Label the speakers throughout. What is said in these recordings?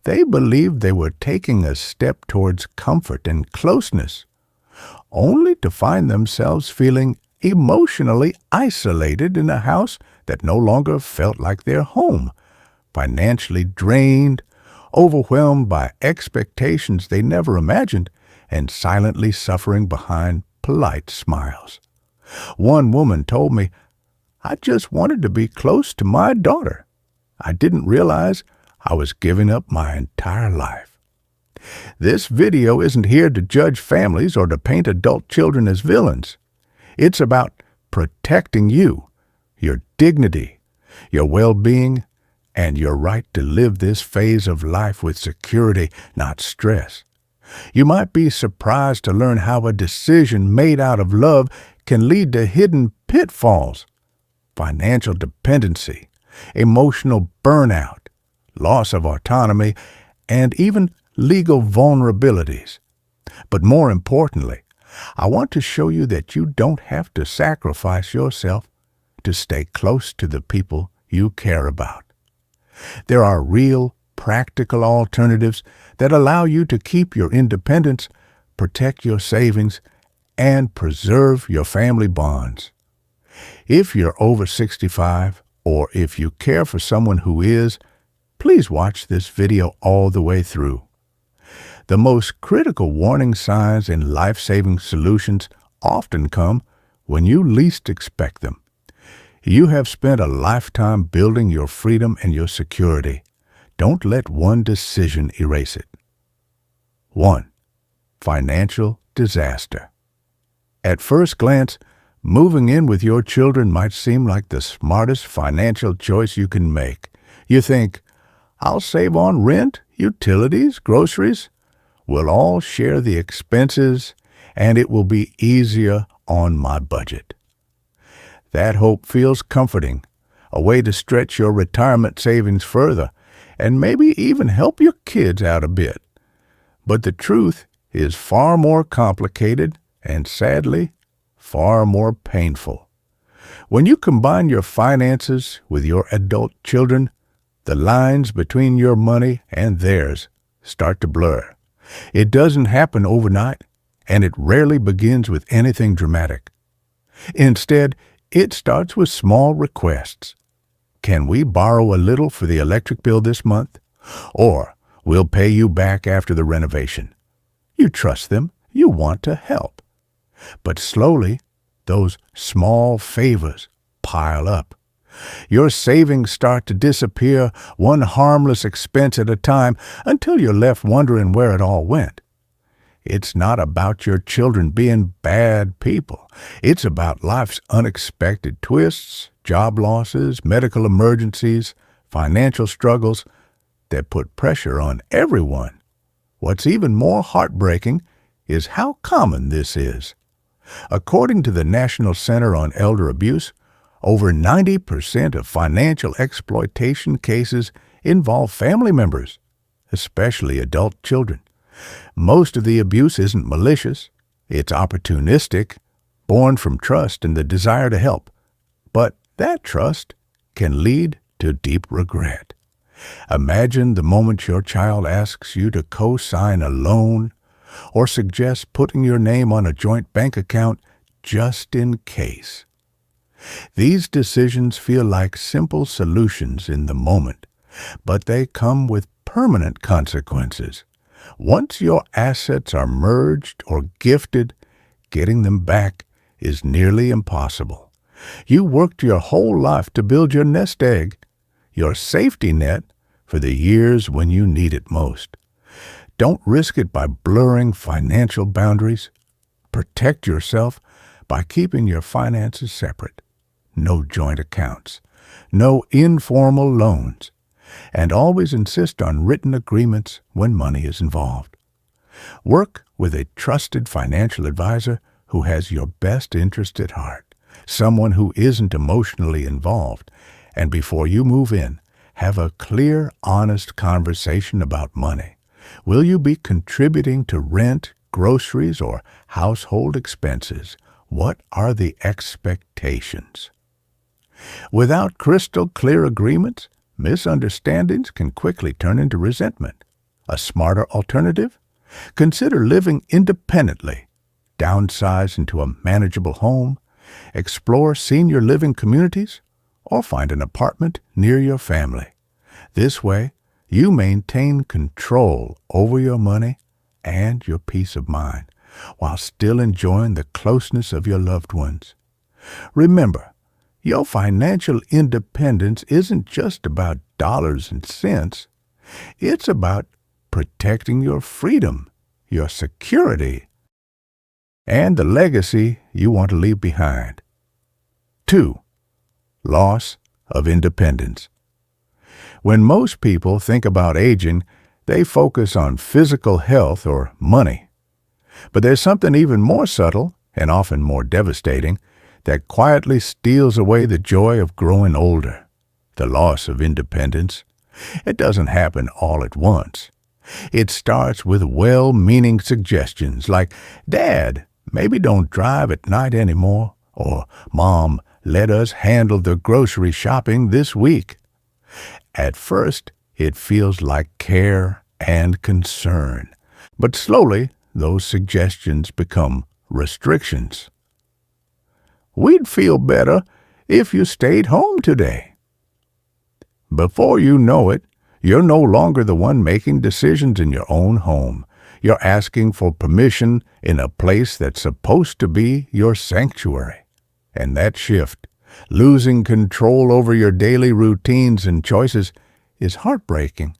Speaker 1: They believed they were taking a step towards comfort and closeness, only to find themselves feeling emotionally isolated in a house that no longer felt like their home, financially drained, overwhelmed by expectations they never imagined, and silently suffering behind polite smiles. One woman told me, "I just wanted to be close to my daughter. I didn't realize I was giving up my entire life." This video isn't here to judge families or to paint adult children as villains. It's about protecting you, your dignity, your well-being, and your right to live this phase of life with security, not stress. You might be surprised to learn how a decision made out of love can lead to hidden pitfalls: financial dependency, emotional burnout, loss of autonomy, and even legal vulnerabilities. But more importantly, I want to show you that you don't have to sacrifice yourself to stay close to the people you care about. There are real, practical alternatives that allow you to keep your independence, protect your savings, and preserve your family bonds. If you're over 65, or if you care for someone who is, please watch this video all the way through. The most critical warning signs in life-saving solutions often come when you least expect them. You have spent a lifetime building your freedom and your security. Don't let one decision erase it. 1. Financial disaster. At first glance, moving in with your children might seem like the smartest financial choice you can make. You think, "I'll save on rent, utilities, groceries. We'll all share the expenses, and it will be easier on my budget." That hope feels comforting, a way to stretch your retirement savings further, and maybe even help your kids out a bit. But the truth is far more complicated and, sadly, far more painful. When you combine your finances with your adult children, the lines between your money and theirs start to blur. It doesn't happen overnight, and it rarely begins with anything dramatic. Instead, it starts with small requests. "Can we borrow a little for the electric bill this month?" Or, "We'll pay you back after the renovation." You trust them. You want to help. But slowly, those small favors pile up. Your savings start to disappear, one harmless expense at a time, until you're left wondering where it all went. It's not about your children being bad people. It's about life's unexpected twists, job losses, medical emergencies, financial struggles that put pressure on everyone. What's even more heartbreaking is how common this is. According to the National Center on Elder Abuse, over 90% of financial exploitation cases involve family members, especially adult children. Most of the abuse isn't malicious. It's opportunistic, born from trust and the desire to help. But that trust can lead to deep regret. Imagine the moment your child asks you to co-sign a loan or suggests putting your name on a joint bank account just in case. These decisions feel like simple solutions in the moment, but they come with permanent consequences. Once your assets are merged or gifted, getting them back is nearly impossible. You worked your whole life to build your nest egg, your safety net for the years when you need it most. Don't risk it by blurring financial boundaries. Protect yourself by keeping your finances separate. No joint accounts, no informal loans, and always insist on written agreements when money is involved. Work with a trusted financial advisor who has your best interest at heart, someone who isn't emotionally involved, and before you move in, have a clear, honest conversation about money. Will you be contributing to rent, groceries, or household expenses? What are the expectations? Without crystal clear agreements, misunderstandings can quickly turn into resentment. A smarter alternative? Consider living independently. Downsize into a manageable home, explore senior living communities, or find an apartment near your family. This way, you maintain control over your money and your peace of mind, while still enjoying the closeness of your loved ones. Remember, your financial independence isn't just about dollars and cents. It's about protecting your freedom, your security, and the legacy you want to leave behind. 2. Loss of independence. When most people think about aging, they focus on physical health or money. But there's something even more subtle and often more devastating that quietly steals away the joy of growing older: the loss of independence. It doesn't happen all at once. It starts with well-meaning suggestions like, "Dad, maybe don't drive at night anymore," or "Mom, let us handle the grocery shopping this week." At first, it feels like care and concern, but slowly those suggestions become restrictions. "We'd feel better if you stayed home today." Before you know it, you're no longer the one making decisions in your own home. You're asking for permission in a place that's supposed to be your sanctuary. And that shift, losing control over your daily routines and choices, is heartbreaking.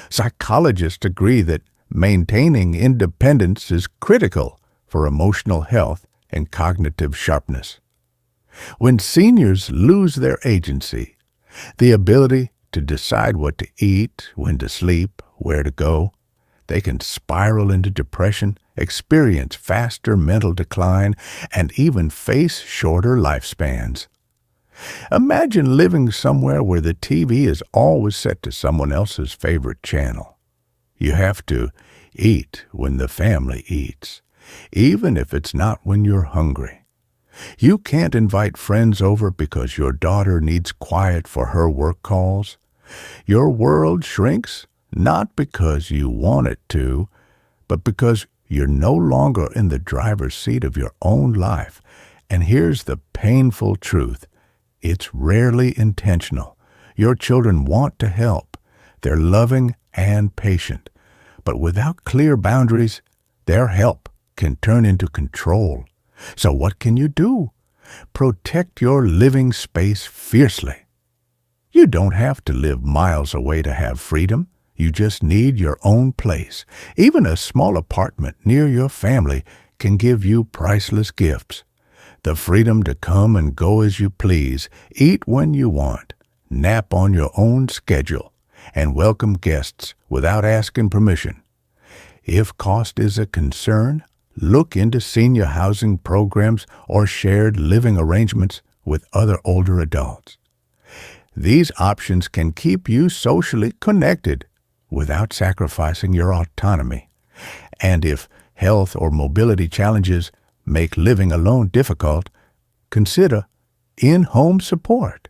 Speaker 1: Psychologists agree that maintaining independence is critical for emotional health and cognitive sharpness. When seniors lose their agency, the ability to decide what to eat, when to sleep, where to go, they can spiral into depression, experience faster mental decline, and even face shorter lifespans. Imagine living somewhere where the TV is always set to someone else's favorite channel. You have to eat when the family eats, even if it's not when you're hungry. You can't invite friends over because your daughter needs quiet for her work calls. Your world shrinks not because you want it to, but because you're no longer in the driver's seat of your own life. And here's the painful truth: it's rarely intentional. Your children want to help. They're loving and patient. But without clear boundaries, their help can turn into control. So what can you do? Protect your living space fiercely. You don't have to live miles away to have freedom. You just need your own place. Even a small apartment near your family can give you priceless gifts. The freedom to come and go as you please, eat when you want, nap on your own schedule, and welcome guests without asking permission. If cost is a concern, look into senior housing programs or shared living arrangements with other older adults. These options can keep you socially connected without sacrificing your autonomy. And if health or mobility challenges make living alone difficult, consider in-home support.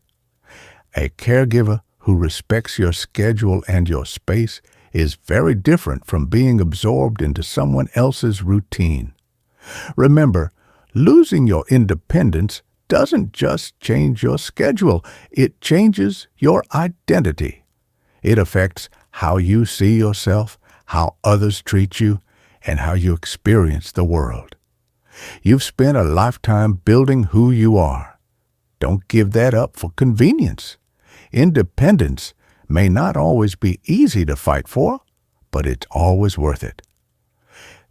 Speaker 1: A caregiver who respects your schedule and your space is very different from being absorbed into someone else's routine. Remember, losing your independence doesn't just change your schedule, it changes your identity. It affects how you see yourself, how others treat you, and how you experience the world. You've spent a lifetime building who you are. Don't give that up for convenience. Independence may not always be easy to fight for, but it's always worth it.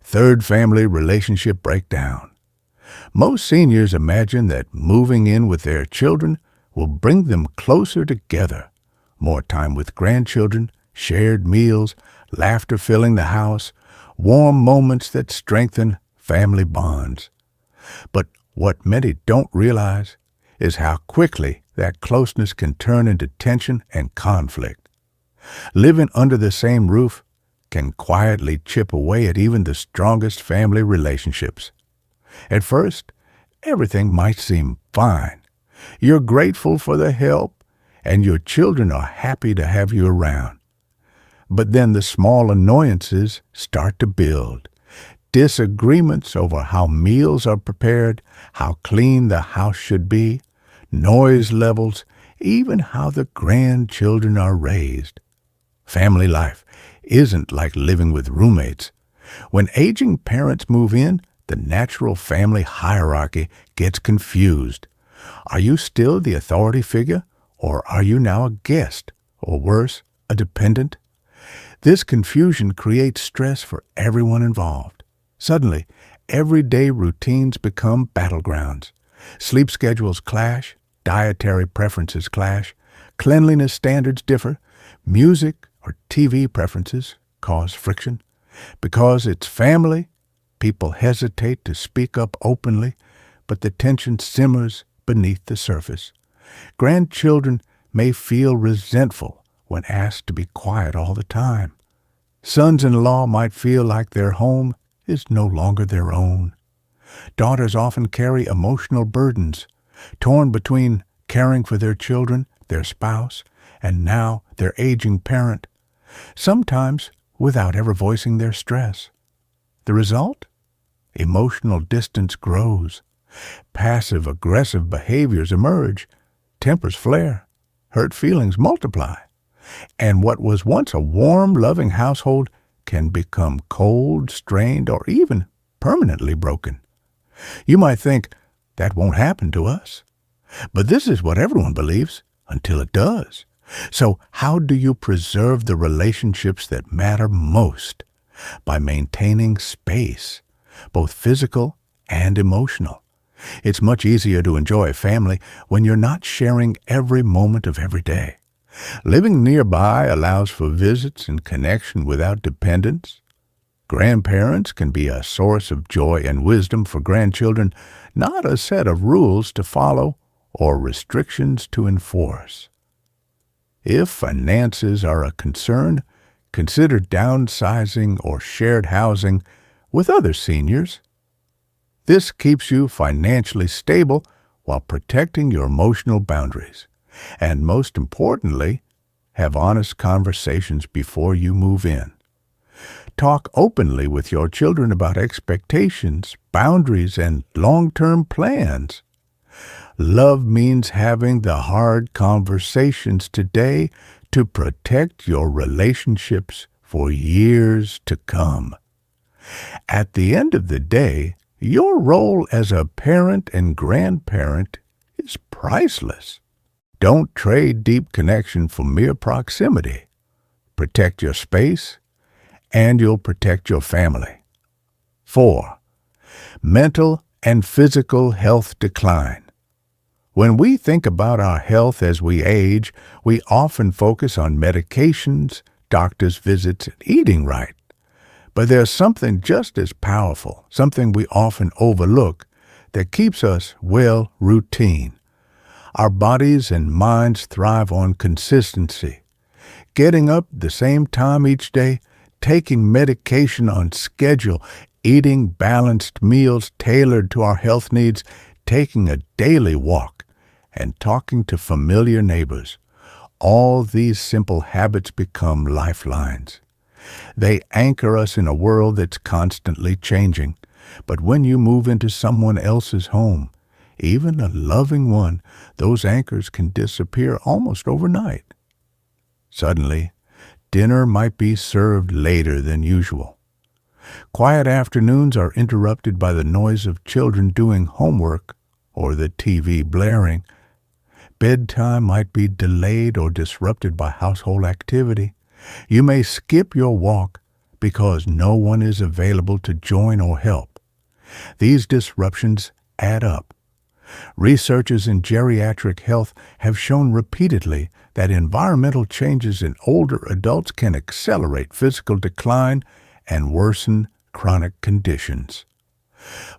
Speaker 1: Third, family relationship breakdown. Most seniors imagine that moving in with their children will bring them closer together. More time with grandchildren, shared meals, laughter filling the house, warm moments that strengthen family bonds. But what many don't realize is how quickly that closeness can turn into tension and conflict. Living under the same roof can quietly chip away at even the strongest family relationships. At first, everything might seem fine. You're grateful for the help, and your children are happy to have you around. But then the small annoyances start to build. Disagreements over how meals are prepared, how clean the house should be, noise levels, even how the grandchildren are raised. Family life isn't like living with roommates. When aging parents move in, the natural family hierarchy gets confused. Are you still the authority figure, or are you now a guest, or worse, a dependent? This confusion creates stress for everyone involved. Suddenly, everyday routines become battlegrounds. Sleep schedules clash, dietary preferences clash, cleanliness standards differ, music or TV preferences cause friction. Because it's family, people hesitate to speak up openly, but the tension simmers beneath the surface. Grandchildren may feel resentful when asked to be quiet all the time. Sons-in-law might feel like their home is no longer their own. Daughters often carry emotional burdens, torn between caring for their children, their spouse, and now their aging parent, sometimes without ever voicing their stress. The result? Emotional distance grows. Passive-aggressive behaviors emerge. Tempers flare. Hurt feelings multiply. And what was once a warm, loving household can become cold, strained, or even permanently broken. You might think, that won't happen to us. But this is what everyone believes until it does. So how do you preserve the relationships that matter most? By maintaining space, both physical and emotional. It's much easier to enjoy family when you're not sharing every moment of every day. Living nearby allows for visits and connection without dependence. Grandparents can be a source of joy and wisdom for grandchildren, not a set of rules to follow or restrictions to enforce. If finances are a concern, consider downsizing or shared housing with other seniors. This keeps you financially stable while protecting your emotional boundaries. And most importantly, have honest conversations before you move in. Talk openly with your children about expectations, boundaries, and long-term plans. Love means having the hard conversations today to protect your relationships for years to come. At the end of the day, your role as a parent and grandparent is priceless. Don't trade deep connection for mere proximity. Protect your space, and you'll protect your family. 4. Mental and physical health decline. When we think about our health as we age, we often focus on medications, doctor's visits, and eating right. But there's something just as powerful, something we often overlook, that keeps us well routine. Our bodies and minds thrive on consistency. Getting up the same time each day, taking medication on schedule, eating balanced meals tailored to our health needs, taking a daily walk, and talking to familiar neighbors. All these simple habits become lifelines. They anchor us in a world that's constantly changing. But when you move into someone else's home, even a loving one, those anchors can disappear almost overnight. Suddenly, dinner might be served later than usual. Quiet afternoons are interrupted by the noise of children doing homework or the TV blaring. Bedtime might be delayed or disrupted by household activity. You may skip your walk because no one is available to join or help. These disruptions add up. Researchers in geriatric health have shown repeatedly that environmental changes in older adults can accelerate physical decline and worsen chronic conditions.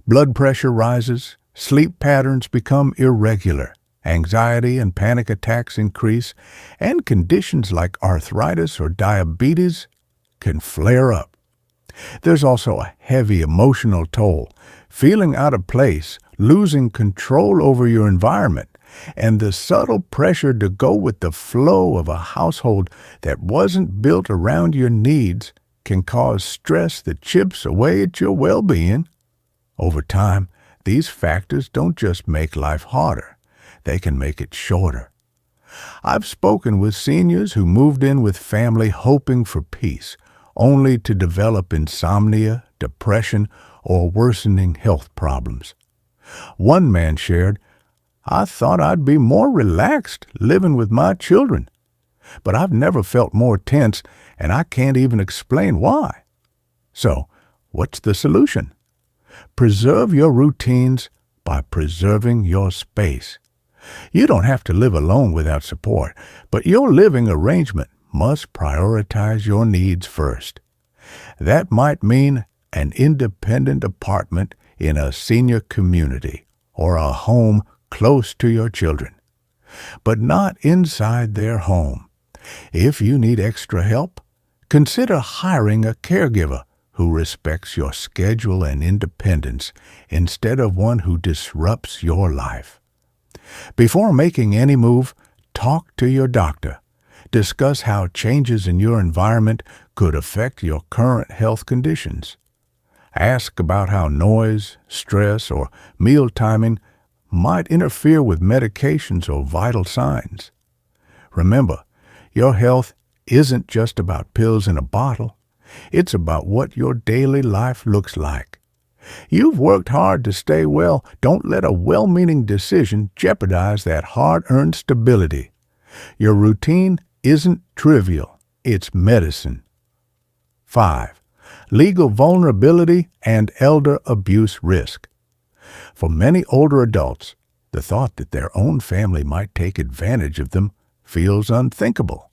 Speaker 1: Blood pressure rises, sleep patterns become irregular, anxiety and panic attacks increase, and conditions like arthritis or diabetes can flare up. There's also a heavy emotional toll. Feeling out of place, losing control over your environment, And the subtle pressure to go with the flow of a household that wasn't built around your needs can cause stress that chips away at your well-being. Over time, these factors don't just make life harder, they can make it shorter. I've spoken with seniors who moved in with family hoping for peace, only to develop insomnia, depression, or worsening health problems. One man shared, "I thought I'd be more relaxed living with my children, but I've never felt more tense, and I can't even explain why." So, what's the solution? Preserve your routines by preserving your space. You don't have to live alone without support, but your living arrangement must prioritize your needs first. That might mean an independent apartment in a senior community or a home close to your children, but not inside their home. If you need extra help, consider hiring a caregiver who respects your schedule and independence instead of one who disrupts your life. Before making any move, talk to your doctor. Discuss how changes in your environment could affect your current health conditions. Ask about how noise, stress, or meal timing might interfere with medications or vital signs. Remember, your health isn't just about pills in a bottle. It's about what your daily life looks like. You've worked hard to stay well. Don't let a well-meaning decision jeopardize that hard-earned stability. Your routine isn't trivial. It's medicine. 5. Legal vulnerability and elder abuse risk. For many older adults, the thought that their own family might take advantage of them feels unthinkable.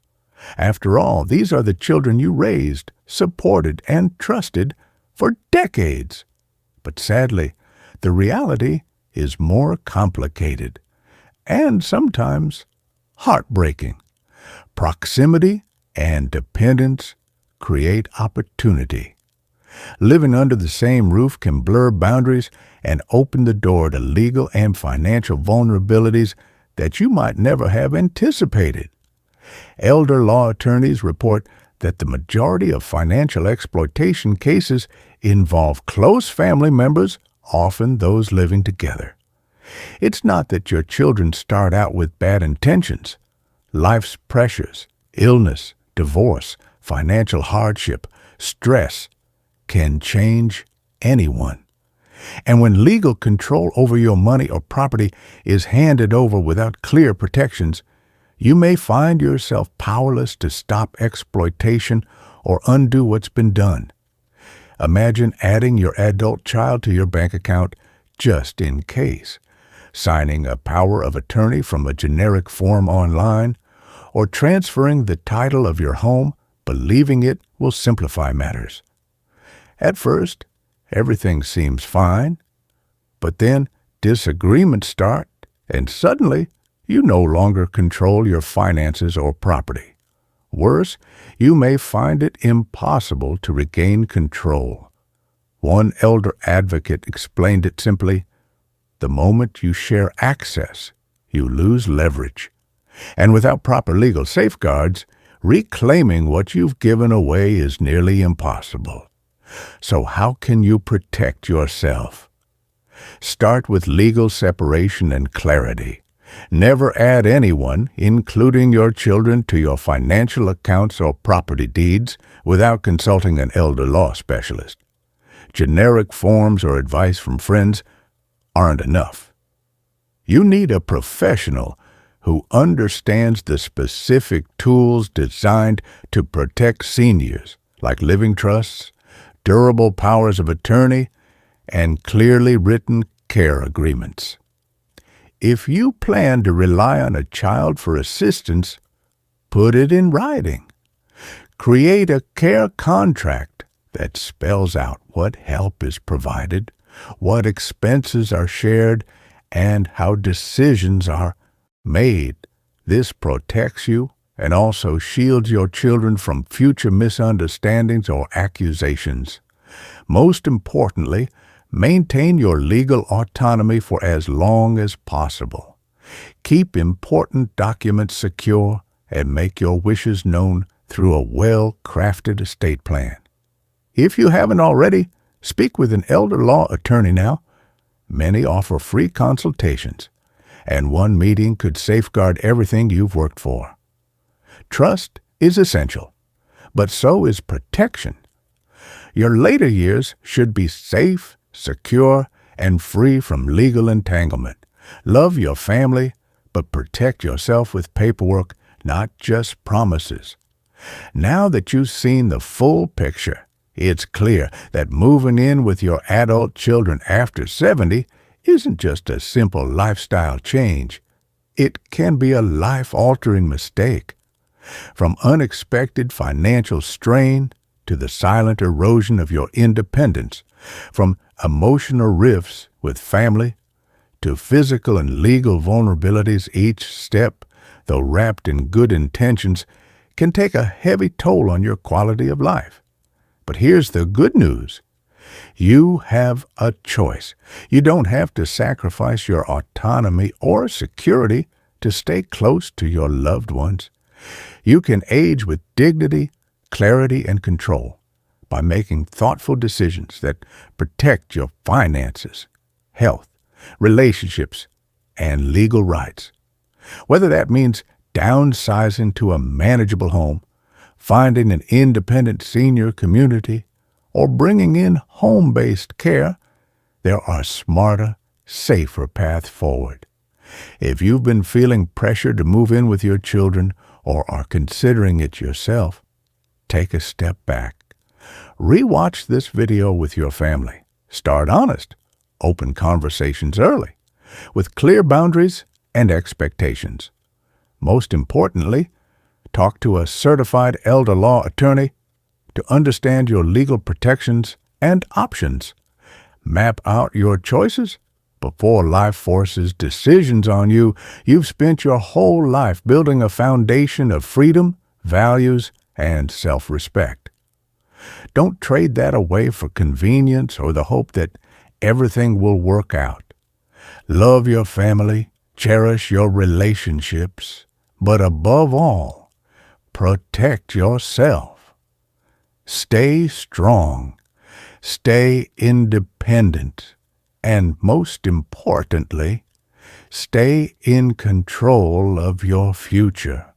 Speaker 1: After all, these are the children you raised, supported, and trusted for decades. But sadly, the reality is more complicated and sometimes heartbreaking. Proximity and dependence create opportunity. Living under the same roof can blur boundaries and open the door to legal and financial vulnerabilities that you might never have anticipated. Elder law attorneys report that the majority of financial exploitation cases involve close family members, often those living together. It's not that your children start out with bad intentions. Life's pressures, illness, divorce, financial hardship, stress can change anyone. And when legal control over your money or property is handed over without clear protections, you may find yourself powerless to stop exploitation or undo what's been done. Imagine adding your adult child to your bank account just in case, signing a power of attorney from a generic form online, or transferring the title of your home, believing it will simplify matters. At first, everything seems fine, but then disagreements start, and suddenly you no longer control your finances or property. Worse, you may find it impossible to regain control. One elder advocate explained it simply, "The moment you share access, you lose leverage. And without proper legal safeguards, reclaiming what you've given away is nearly impossible." So how can you protect yourself? Start with legal separation and clarity. Never add anyone, including your children, to your financial accounts or property deeds without consulting an elder law specialist. Generic forms or advice from friends aren't enough. You need a professional who understands the specific tools designed to protect seniors, like living trusts, durable powers of attorney, and clearly written care agreements. If you plan to rely on a child for assistance, put it in writing. Create a care contract that spells out what help is provided, what expenses are shared, and how decisions are made. This protects you and also shields your children from future misunderstandings or accusations. Most importantly, maintain your legal autonomy for as long as possible. Keep important documents secure and make your wishes known through a well-crafted estate plan. If you haven't already, speak with an elder law attorney now. Many offer free consultations, and one meeting could safeguard everything you've worked for. Trust is essential, but so is protection. Your later years should be safe, secure, and free from legal entanglement. Love your family, but protect yourself with paperwork, not just promises. Now that you've seen the full picture, it's clear that moving in with your adult children after 70 isn't just a simple lifestyle change. It can be a life-altering mistake. From unexpected financial strain to the silent erosion of your independence, from emotional rifts with family to physical and legal vulnerabilities, each step, though wrapped in good intentions, can take a heavy toll on your quality of life. But here's the good news. You have a choice. You don't have to sacrifice your autonomy or security to stay close to your loved ones. You can age with dignity, clarity, and control by making thoughtful decisions that protect your finances, health, relationships, and legal rights. Whether that means downsizing to a manageable home, finding an independent senior community, or bringing in home-based care, there are smarter, safer paths forward. If you've been feeling pressure to move in with your children or are considering it yourself, take a step back. Rewatch this video with your family. Start honest. Open conversations early, with clear boundaries and expectations. Most importantly, talk to a certified elder law attorney to understand your legal protections and options. Map out your choices before life forces decisions on you. You've spent your whole life building a foundation of freedom, values, and self-respect. Don't trade that away for convenience or the hope that everything will work out. Love your family, cherish your relationships, but above all, protect yourself. Stay strong, stay independent, and most importantly, stay in control of your future.